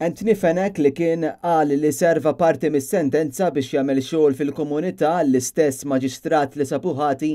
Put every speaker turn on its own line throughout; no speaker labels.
Anthony Fenech li kien qal li serva parti mis-sentenza biex jagħmel xogħol fil-komunità l-istess maġistrat li sabu ħati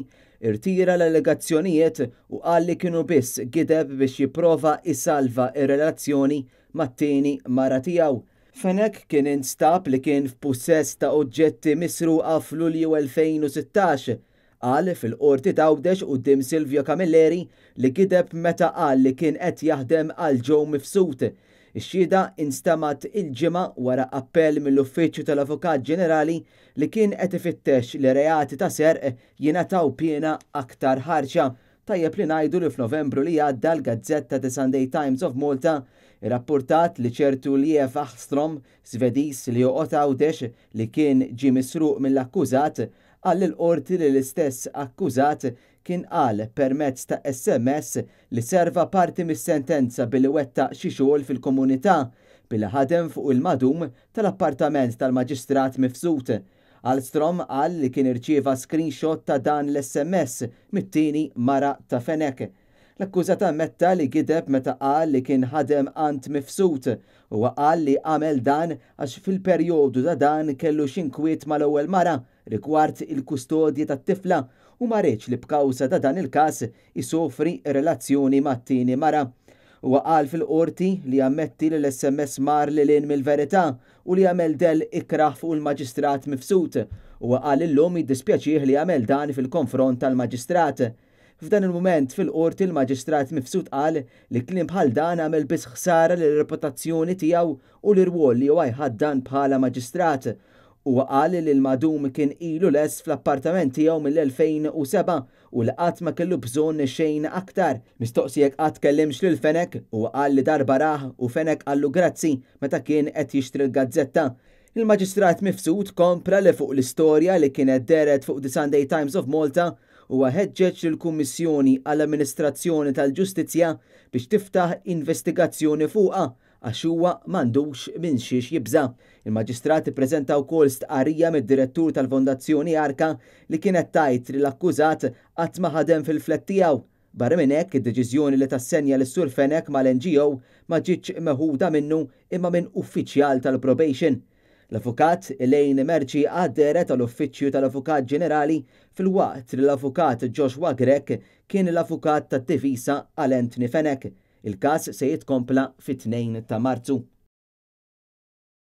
irtira l-allegazzjonijiet u qal li kienu biss gideb biex jipprova isalva ir-relazzjoni mat-tieni mara tiegħu. Fenech kien instab li kien f'pussess ta' oġġetti misruqa f'Lulju 2016. Qal fil-qorti Għawdex quddiem Silvio Camilleri li gideb meta qal li kien qed jaħdem għal Joe Mifsud. Ix-xhieda instamat il-ġimgħa wara appell mill-Uffiċċju tal-Avukat Ġenerali li kien qed ifittex li reati ta' serq jingħataw pjena aktar ħarxa. Tajjeb li ngħidu li f'Novembru li għadda l-Gazzetta The Sunday Times of Malta irrappurtat li ċertu Lief Aħstrom, Svediż li joqgħod Għawdex li kien ġie misruq mill-akkużat, qal l-qorti li l-istess akkużat kien qal permezz ta' SMS li serva parti mis-sentenza billi wettaq xi xogħol fil-komunità billi ħadem fuq il-madum tal-appartament tal-Maġistrat Mifsud. Ahlstrom qal li kien irċieva screenshot ta' dan l-SMS mit-tieni mara ta' Fenech. L-akkużat ammetta li gideb meta qal li kien ħadem għand Mifsud u qal li għamel dan għax fil-perjodu ta' dan kellu x'inkwiet mal-ewwel mara rigward il-kustodji tat-tifla u ma rridx li b'kawża ta' dan il-każ isofri relazzjoni mat-tieni mara. Huwa qal fil-qorti li ammetti li l-SMS mar lil mill-verità u li għamel del ikraħ fuq il-Maġistrat Mifsud u qal illum jiddispjaċih li għamel dan fil-konfront tal-Maġistrat. F'dan il-mument fil-qorti l-Maġistrat Mifsud qal li kliem bħal dan għamel biss ħsara lir-reputazzjoni tiegħu u l-irwol li huwa jħaddan bħala maġistrat. U qal li l-madum kien ilu les fl-appartament tiegħu mill-2007 u li qatt ma kellu bżonn xejn aktar. Mistoqsi jekk qatt kellimx lil Fenech u qal li darba raħ u Fenech qallu grazzi meta kien qed jixtri l-gazzetta. Il-Maġistrat Mifsud kompra li fuq l-istorja li kienet deret fuq The Sunday Times of Malta u ħeġġeġ lill-Kummissjoni għall-Amministrazzjoni tal-Ġustizzja biex tiftaħ investigazzjoni fuqha għax huwa m'għandux minn xiex jibża. Il-Maġistrat ippreżenta wkoll stqarrija mid-direttur tal-Fondazzjoni Arka li kienet tajt li l-akkużat qatt ma ħadem fil-flett tiegħu. Barra minn hekk id-deċiżjoni li tassenja lis-Sur Fenech mal-NGO ma ġietx meħuda minnu imma minn uffiċjal tal-probation. L-Avukat Elaine Merci għadderet tal-Uffiċċju tal-Avukat Ġenerali fil-waqt li l-Avukat Joshua Grech kien l-Avukat tad-Difiża għal Anthony Fenech. Il-każ se jitkompla fit-2 ta' Marzu.